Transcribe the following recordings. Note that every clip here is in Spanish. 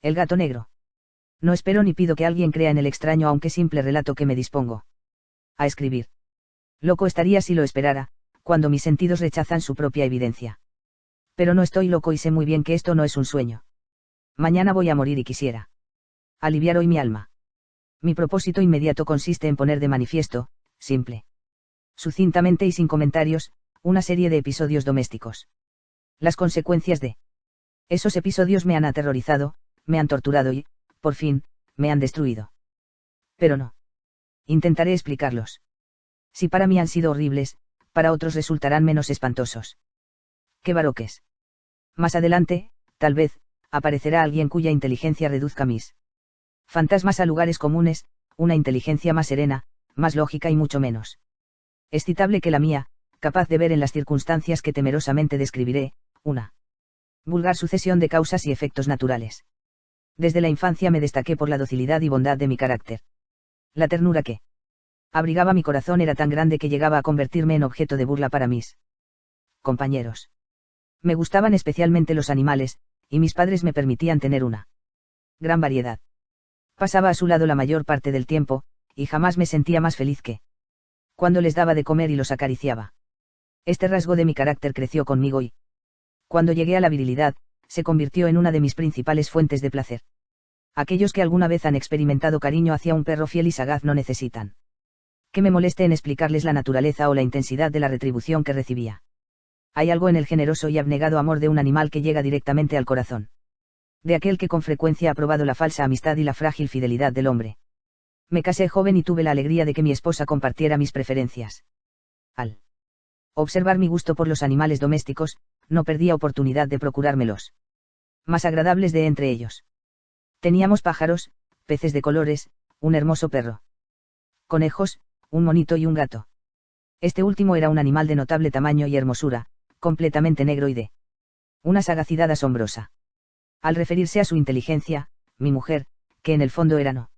El gato negro. No espero ni pido que alguien crea en el extraño aunque simple relato que me dispongo a escribir. Loco estaría si lo esperara, cuando mis sentidos rechazan su propia evidencia. Pero no estoy loco y sé muy bien que esto no es un sueño. Mañana voy a morir y quisiera aliviar hoy mi alma. Mi propósito inmediato consiste en poner de manifiesto, simple, sucintamente y sin comentarios, una serie de episodios domésticos. Las consecuencias de esos episodios me han aterrorizado, me han torturado y, por fin, me han destruido. Pero no. Intentaré explicarlos. Si para mí han sido horribles, para otros resultarán menos espantosos. ¡Qué baroques! Más adelante, tal vez, aparecerá alguien cuya inteligencia reduzca mis fantasmas a lugares comunes, una inteligencia más serena, más lógica y mucho menos excitable que la mía, capaz de ver en las circunstancias que temerosamente describiré, una vulgar sucesión de causas y efectos naturales. Desde la infancia me destaqué por la docilidad y bondad de mi carácter. La ternura que abrigaba mi corazón era tan grande que llegaba a convertirme en objeto de burla para mis compañeros. Me gustaban especialmente los animales, y mis padres me permitían tener una gran variedad. Pasaba a su lado la mayor parte del tiempo, y jamás me sentía más feliz que cuando les daba de comer y los acariciaba. Este rasgo de mi carácter creció conmigo y, cuando llegué a la virilidad, se convirtió en una de mis principales fuentes de placer. Aquellos que alguna vez han experimentado cariño hacia un perro fiel y sagaz no necesitan que me moleste en explicarles la naturaleza o la intensidad de la retribución que recibía. Hay algo en el generoso y abnegado amor de un animal que llega directamente al corazón. De aquel que con frecuencia ha probado la falsa amistad y la frágil fidelidad del hombre. Me casé joven y tuve la alegría de que mi esposa compartiera mis preferencias. Al observar mi gusto por los animales domésticos, no perdía oportunidad de procurármelos más agradables de entre ellos. Teníamos pájaros, peces de colores, un hermoso perro, conejos, un monito y un gato. Este último era un animal de notable tamaño y hermosura, completamente negro y de una sagacidad asombrosa. Al referirse a su inteligencia, mi mujer, que en el fondo era no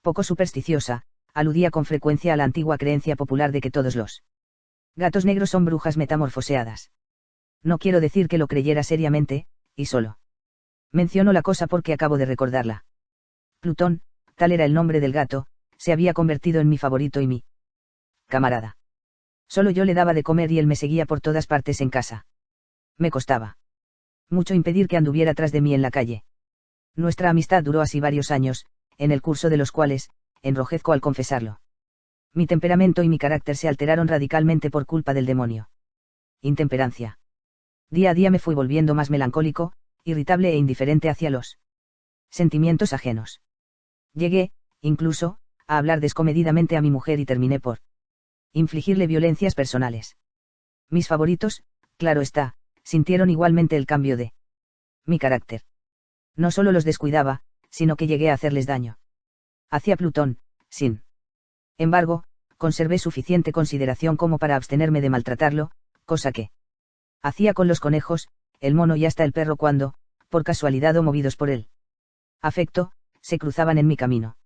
poco supersticiosa, aludía con frecuencia a la antigua creencia popular de que todos los gatos negros son brujas metamorfoseadas. No quiero decir que lo creyera seriamente, y solo menciono la cosa porque acabo de recordarla. Plutón, tal era el nombre del gato, se había convertido en mi favorito y mi camarada. Solo yo le daba de comer y él me seguía por todas partes en casa. Me costaba mucho impedir que anduviera tras de mí en la calle. Nuestra amistad duró así varios años, en el curso de los cuales, enrojezco al confesarlo, mi temperamento y mi carácter se alteraron radicalmente por culpa del demonio. Intemperancia. Día a día me fui volviendo más melancólico, irritable e indiferente hacia los sentimientos ajenos. Llegué, incluso, a hablar descomedidamente a mi mujer y terminé por infligirle violencias personales. Mis favoritos, claro está, sintieron igualmente el cambio de mi carácter. No solo los descuidaba, sino que llegué a hacerles daño. Hacia Plutón, sin embargo, conservé suficiente consideración como para abstenerme de maltratarlo, cosa que hacía con los conejos, el mono y hasta el perro cuando, por casualidad o movidos por él afecto, se cruzaban en mi camino.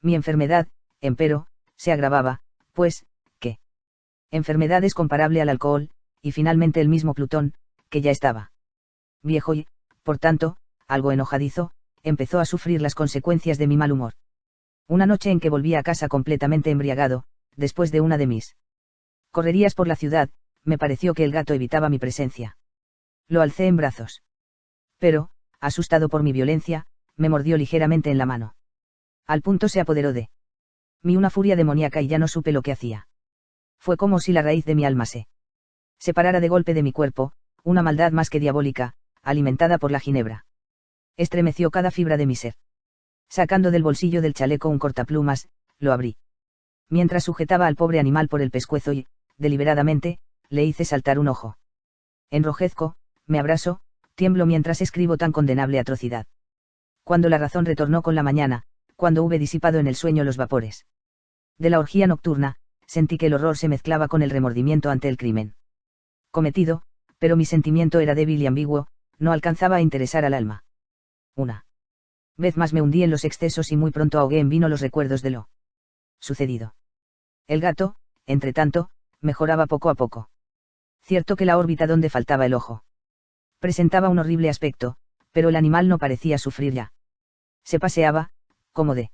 Mi enfermedad, empero, se agravaba, pues, ¿qué enfermedad es comparable al alcohol? Y finalmente el mismo Plutón, que ya estaba viejo y, por tanto, algo enojadizo, empezó a sufrir las consecuencias de mi mal humor. Una noche en que volví a casa completamente embriagado, después de una de mis correrías por la ciudad, me pareció que el gato evitaba mi presencia. Lo alcé en brazos. Pero, asustado por mi violencia, me mordió ligeramente en la mano. Al punto se apoderó de mí una furia demoníaca y ya no supe lo que hacía. Fue como si la raíz de mi alma se separara de golpe de mi cuerpo, una maldad más que diabólica, alimentada por la ginebra. Estremeció cada fibra de mi ser. Sacando del bolsillo del chaleco un cortaplumas, lo abrí. Mientras sujetaba al pobre animal por el pescuezo y, deliberadamente, le hice saltar un ojo. Enrojezco, me abraso, tiemblo mientras escribo tan condenable atrocidad. Cuando la razón retornó con la mañana, cuando hube disipado en el sueño los vapores de la orgía nocturna, sentí que el horror se mezclaba con el remordimiento ante el crimen cometido, pero mi sentimiento era débil y ambiguo, no alcanzaba a interesar al alma. Una vez más me hundí en los excesos y muy pronto ahogué en vino los recuerdos de lo sucedido. El gato, entre tanto, mejoraba poco a poco. Cierto que la órbita donde faltaba el ojo presentaba un horrible aspecto, pero el animal no parecía sufrir ya Se paseaba, como de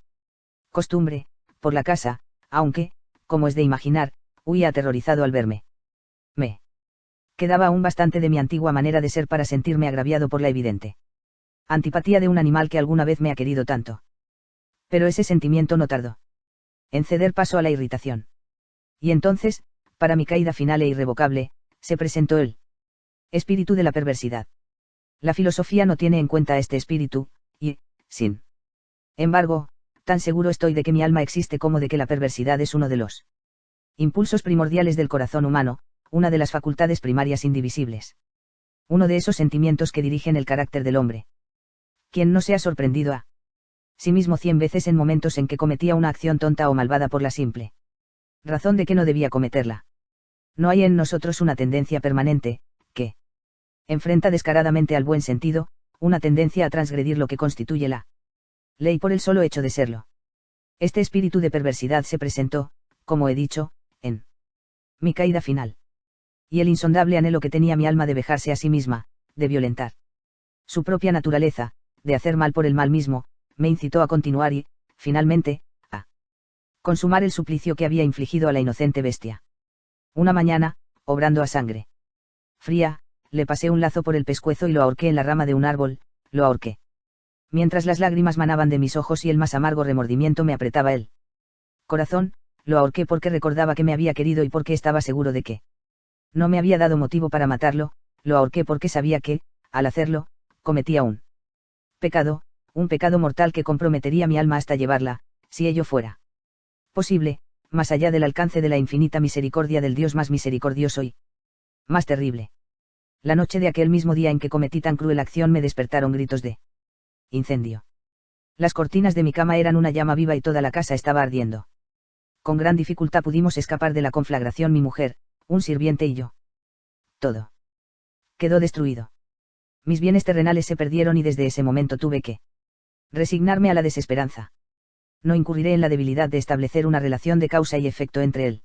costumbre, por la casa, aunque, como es de imaginar, huía aterrorizado al verme. Me quedaba aún bastante de mi antigua manera de ser para sentirme agraviado por la evidente antipatía de un animal que alguna vez me ha querido tanto. Pero ese sentimiento no tardó en ceder paso a la irritación. Y entonces, para mi caída final e irrevocable, se presentó el espíritu de la perversidad. La filosofía no tiene en cuenta este espíritu, y, sin embargo, tan seguro estoy de que mi alma existe como de que la perversidad es uno de los impulsos primordiales del corazón humano, una de las facultades primarias indivisibles. Uno de esos sentimientos que dirigen el carácter del hombre. ¿Quién no se ha sorprendido a sí mismo 100 veces en momentos en que cometía una acción tonta o malvada por la simple razón de que no debía cometerla? No hay en nosotros una tendencia permanente, que enfrenta descaradamente al buen sentido, una tendencia a transgredir lo que constituye la ley por el solo hecho de serlo. Este espíritu de perversidad se presentó, como he dicho, en mi caída final. Y el insondable anhelo que tenía mi alma de vejarse a sí misma, de violentar su propia naturaleza, de hacer mal por el mal mismo, me incitó a continuar y, finalmente, a consumar el suplicio que había infligido a la inocente bestia. Una mañana, obrando a sangre fría, le pasé un lazo por el pescuezo y lo ahorqué en la rama de un árbol, lo ahorqué. Mientras las lágrimas manaban de mis ojos y el más amargo remordimiento me apretaba el corazón, lo ahorqué porque recordaba que me había querido y porque estaba seguro de que no me había dado motivo para matarlo, lo ahorqué porque sabía que, al hacerlo, cometía un pecado mortal que comprometería mi alma hasta llevarla, si ello fuera posible, más allá del alcance de la infinita misericordia del Dios más misericordioso y más terrible. La noche de aquel mismo día en que cometí tan cruel acción me despertaron gritos de incendio. Las cortinas de mi cama eran una llama viva y toda la casa estaba ardiendo. Con gran dificultad pudimos escapar de la conflagración mi mujer, un sirviente y yo. Todo quedó destruido. Mis bienes terrenales se perdieron y desde ese momento tuve que resignarme a la desesperanza. No incurriré en la debilidad de establecer una relación de causa y efecto entre el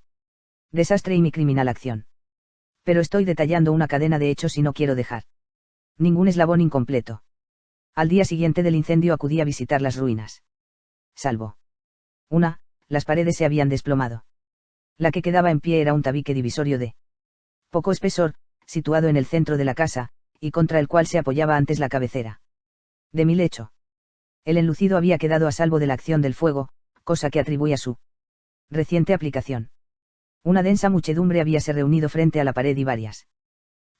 desastre y mi criminal acción. Pero estoy detallando una cadena de hechos y no quiero dejar ningún eslabón incompleto. Al día siguiente del incendio acudí a visitar las ruinas. Salvo una, las paredes se habían desplomado. La que quedaba en pie era un tabique divisorio de poco espesor, situado en el centro de la casa, y contra el cual se apoyaba antes la cabecera de mi lecho. El enlucido había quedado a salvo de la acción del fuego, cosa que atribuí a su reciente aplicación. Una densa muchedumbre habíase reunido frente a la pared y varias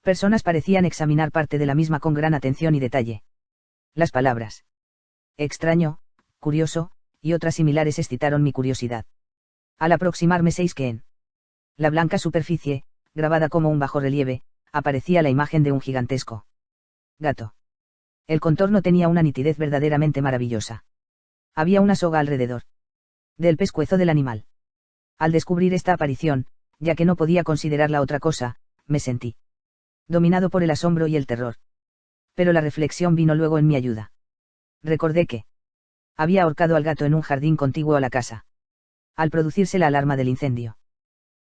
personas parecían examinar parte de la misma con gran atención y detalle. Las palabras extraño, curioso, y otras similares excitaron mi curiosidad. Al aproximarme que en la blanca superficie, grabada como un bajorrelieve, aparecía la imagen de un gigantesco gato. El contorno tenía una nitidez verdaderamente maravillosa. Había una soga alrededor del pescuezo del animal. Al descubrir esta aparición, ya que no podía considerarla otra cosa, me sentí dominado por el asombro y el terror. Pero la reflexión vino luego en mi ayuda. Recordé que había ahorcado al gato en un jardín contiguo a la casa. Al producirse la alarma del incendio,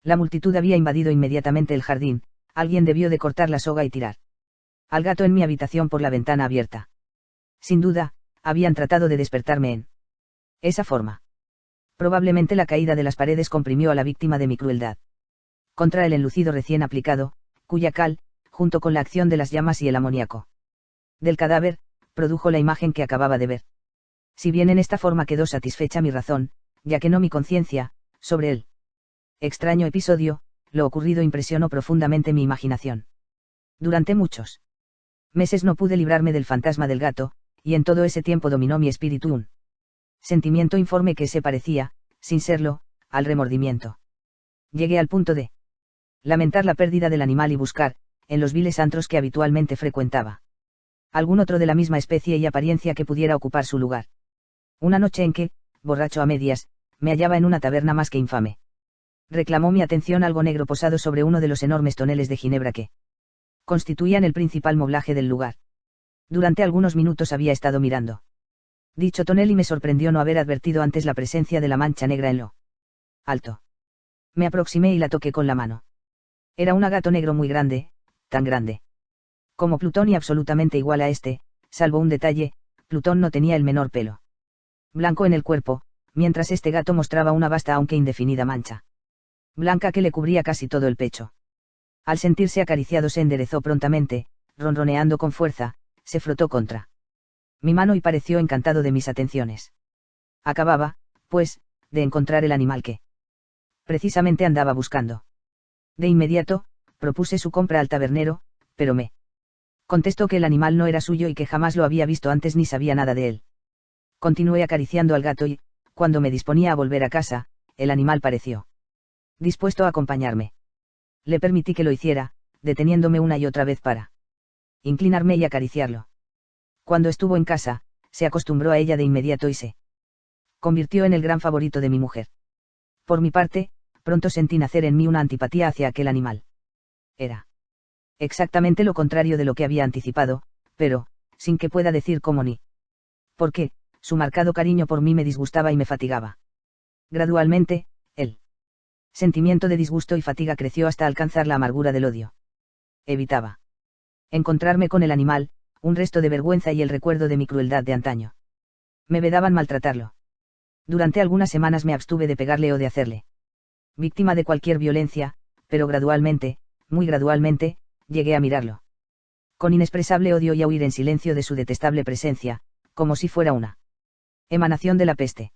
la multitud había invadido inmediatamente el jardín, alguien debió de cortar la soga y tirar al gato en mi habitación por la ventana abierta. Sin duda, habían tratado de despertarme en esa forma. Probablemente la caída de las paredes comprimió a la víctima de mi crueldad. Contra el enlucido recién aplicado, cuya cal, junto con la acción de las llamas y el amoníaco del cadáver, produjo la imagen que acababa de ver. Si bien en esta forma quedó satisfecha mi razón, ya que no mi conciencia, sobre el extraño episodio, lo ocurrido impresionó profundamente mi imaginación. Durante muchos meses no pude librarme del fantasma del gato, y en todo ese tiempo dominó mi espíritu un sentimiento informe que se parecía, sin serlo, al remordimiento. Llegué al punto de lamentar la pérdida del animal y buscar, en los viles antros que habitualmente frecuentaba, algún otro de la misma especie y apariencia que pudiera ocupar su lugar. Una noche en que, borracho a medias, me hallaba en una taberna más que infame. Reclamó mi atención algo negro posado sobre uno de los enormes toneles de ginebra que constituían el principal moblaje del lugar. Durante algunos minutos había estado mirando dicho tonel y me sorprendió no haber advertido antes la presencia de la mancha negra en lo alto. Me aproximé y la toqué con la mano. Era un gato negro muy grande, tan grande como Plutón y absolutamente igual a este, salvo un detalle, Plutón no tenía el menor pelo. blanco en el cuerpo, mientras este gato mostraba una vasta aunque indefinida mancha blanca que le cubría casi todo el pecho. Al sentirse acariciado se enderezó prontamente, ronroneando con fuerza, se frotó contra mi mano y pareció encantado de mis atenciones. Acababa, pues, de encontrar el animal que precisamente andaba buscando. De inmediato, propuse su compra al tabernero, pero me contestó que el animal no era suyo y que jamás lo había visto antes ni sabía nada de él. Continué acariciando al gato y, cuando me disponía a volver a casa, el animal pareció dispuesto a acompañarme. Le permití que lo hiciera, deteniéndome una y otra vez para inclinarme y acariciarlo. Cuando estuvo en casa, se acostumbró a ella de inmediato y se convirtió en el gran favorito de mi mujer. Por mi parte, pronto sentí nacer en mí una antipatía hacia aquel animal. Era exactamente lo contrario de lo que había anticipado, pero, sin que pueda decir cómo ni por qué, su marcado cariño por mí me disgustaba y me fatigaba. Gradualmente, el sentimiento de disgusto y fatiga creció hasta alcanzar la amargura del odio. Evitaba encontrarme con el animal, un resto de vergüenza y el recuerdo de mi crueldad de antaño. Me vedaban maltratarlo. Durante algunas semanas me abstuve de pegarle o de hacerle víctima de cualquier violencia, pero gradualmente, muy gradualmente, llegué a mirarlo con inexpresable odio y a huir en silencio de su detestable presencia, como si fuera una emanación de la peste.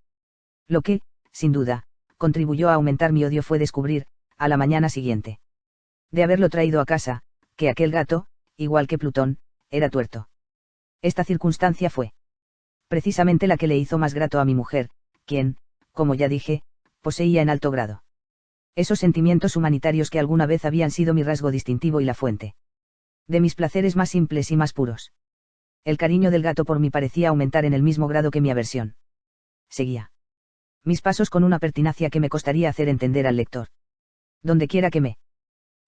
Lo que, sin duda, contribuyó a aumentar mi odio fue descubrir, a la mañana siguiente de haberlo traído a casa, que aquel gato, igual que Plutón, era tuerto. Esta circunstancia fue precisamente la que le hizo más grato a mi mujer, quien, como ya dije, poseía en alto grado esos sentimientos humanitarios que alguna vez habían sido mi rasgo distintivo y la fuente de mis placeres más simples y más puros. El cariño del gato por mí parecía aumentar en el mismo grado que mi aversión. Seguía mis pasos con una pertinacia que me costaría hacer entender al lector. Dondequiera que me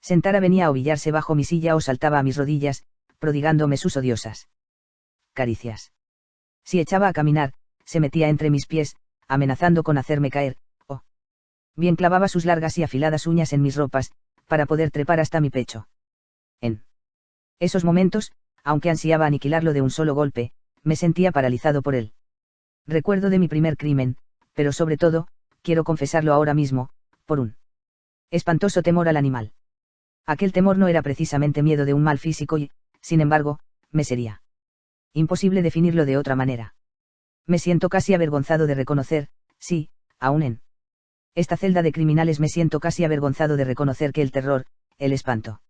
sentara venía a ovillarse bajo mi silla o saltaba a mis rodillas, prodigándome sus odiosas caricias. Si echaba a caminar, se metía entre mis pies, amenazando con hacerme caer, o bien clavaba sus largas y afiladas uñas en mis ropas, para poder trepar hasta mi pecho. En esos momentos, aunque ansiaba aniquilarlo de un solo golpe, me sentía paralizado por él. Recuerdo de mi primer crimen, pero sobre todo, quiero confesarlo ahora mismo, por un espantoso temor al animal. Aquel temor no era precisamente miedo de un mal físico y, sin embargo, me sería imposible definirlo de otra manera. Me siento casi avergonzado de reconocer, sí, aún en esta celda de criminales me siento casi avergonzado de reconocer que el terror, el espanto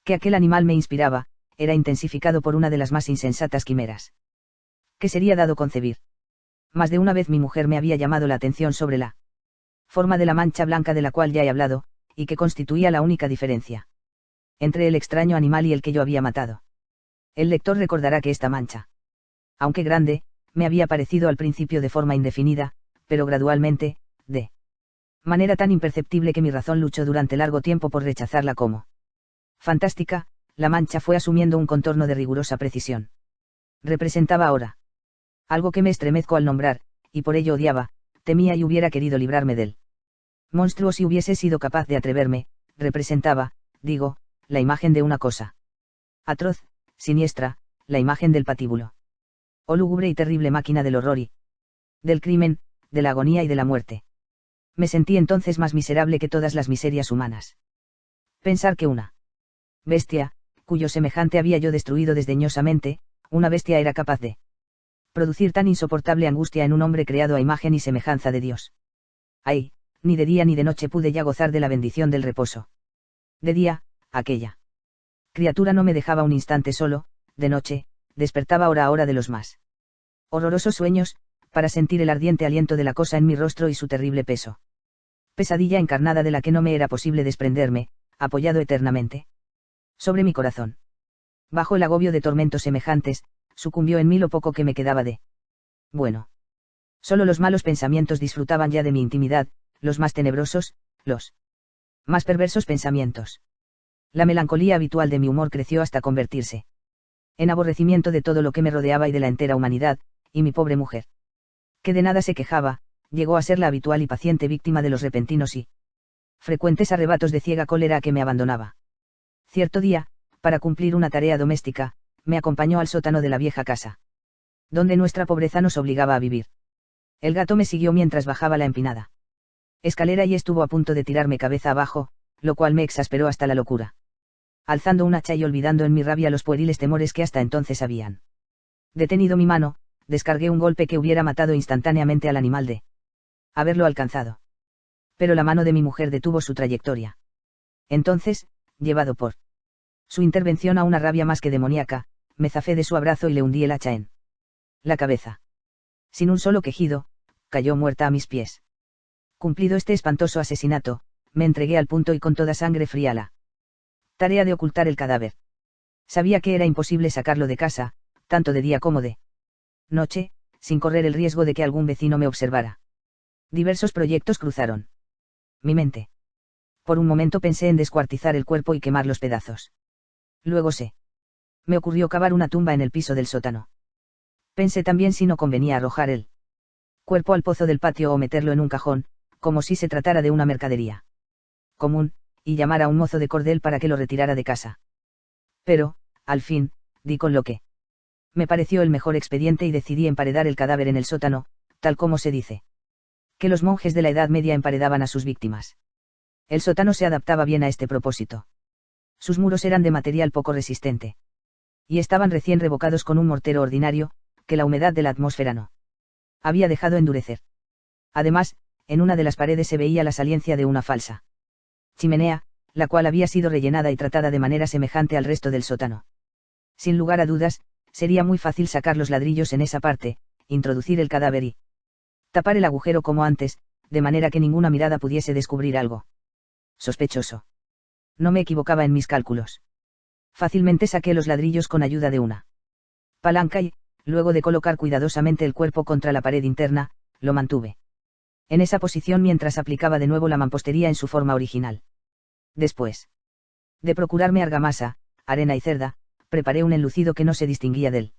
que aquel animal me inspiraba, era intensificado por una de las más insensatas quimeras que sería dado concebir. Más de una vez mi mujer me había llamado la atención sobre la forma de la mancha blanca de la cual ya he hablado, y que constituía la única diferencia entre el extraño animal y el que yo había matado. El lector recordará que esta mancha, aunque grande, me había parecido al principio de forma indefinida, pero gradualmente, de manera tan imperceptible que mi razón luchó durante largo tiempo por rechazarla como fantástica. La mancha fue asumiendo un contorno de rigurosa precisión. Representaba ahora algo que me estremezco al nombrar, y por ello odiaba, temía y hubiera querido librarme del monstruo si hubiese sido capaz de atreverme. Representaba, digo, la imagen de una cosa atroz, siniestra, la imagen del patíbulo. Oh lúgubre y terrible máquina del horror y del crimen, de la agonía y de la muerte. Me sentí entonces más miserable que todas las miserias humanas. Pensar que una bestia, cuyo semejante había yo destruido desdeñosamente, una bestia era capaz de producir tan insoportable angustia en un hombre creado a imagen y semejanza de Dios. Ay, ni de día ni de noche pude ya gozar de la bendición del reposo. De día, aquella criatura no me dejaba un instante solo, de noche, despertaba hora a hora de los más horrorosos sueños, para sentir el ardiente aliento de la cosa en mi rostro y su terrible peso. Pesadilla encarnada de la que no me era posible desprenderme, apoyado eternamente sobre mi corazón. Bajo el agobio de tormentos semejantes, sucumbió en mí lo poco que me quedaba de bueno. Solo los malos pensamientos disfrutaban ya de mi intimidad, los más tenebrosos, los más perversos pensamientos. La melancolía habitual de mi humor creció hasta convertirse en aborrecimiento de todo lo que me rodeaba y de la entera humanidad, y mi pobre mujer, que de nada se quejaba, llegó a ser la habitual y paciente víctima de los repentinos y frecuentes arrebatos de ciega cólera a que me abandonaba. Cierto día, para cumplir una tarea doméstica, me acompañó al sótano de la vieja casa, donde nuestra pobreza nos obligaba a vivir. El gato me siguió mientras bajaba la empinada escalera y estuvo a punto de tirarme cabeza abajo, lo cual me exasperó hasta la locura. Alzando un hacha y olvidando en mi rabia los pueriles temores que hasta entonces habían detenido mi mano, descargué un golpe que hubiera matado instantáneamente al animal de haberlo alcanzado. Pero la mano de mi mujer detuvo su trayectoria. Entonces, llevado por su intervención a una rabia más que demoníaca, me zafé de su abrazo y le hundí el hacha en la cabeza. Sin un solo quejido, cayó muerta a mis pies. Cumplido este espantoso asesinato, me entregué al punto y con toda sangre fría la tarea de ocultar el cadáver. Sabía que era imposible sacarlo de casa, tanto de día como de noche, sin correr el riesgo de que algún vecino me observara. Diversos proyectos cruzaron mi mente. Por un momento pensé en descuartizar el cuerpo y quemar los pedazos. Luego me ocurrió cavar una tumba en el piso del sótano. Pensé también si no convenía arrojar el cuerpo al pozo del patio o meterlo en un cajón, como si se tratara de una mercadería común, y llamar a un mozo de cordel para que lo retirara de casa. Pero, al fin, di con lo que me pareció el mejor expediente y decidí emparedar el cadáver en el sótano, tal como se dice que los monjes de la Edad Media emparedaban a sus víctimas. El sótano se adaptaba bien a este propósito. Sus muros eran de material poco resistente. Y estaban recién revocados con un mortero ordinario, que la humedad de la atmósfera no había dejado endurecer. Además, en una de las paredes se veía la saliencia de una falsa chimenea, la cual había sido rellenada y tratada de manera semejante al resto del sótano. Sin lugar a dudas, sería muy fácil sacar los ladrillos en esa parte, introducir el cadáver y tapar el agujero como antes, de manera que ninguna mirada pudiese descubrir algo sospechoso. No me equivocaba en mis cálculos. Fácilmente saqué los ladrillos con ayuda de una palanca y, luego de colocar cuidadosamente el cuerpo contra la pared interna, lo mantuve en esa posición mientras aplicaba de nuevo la mampostería en su forma original. Después de procurarme argamasa, arena y cerda, preparé un enlucido que no se distinguía del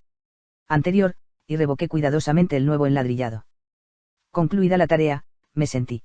anterior, y revoqué cuidadosamente el nuevo enladrillado. Concluida la tarea, me sentí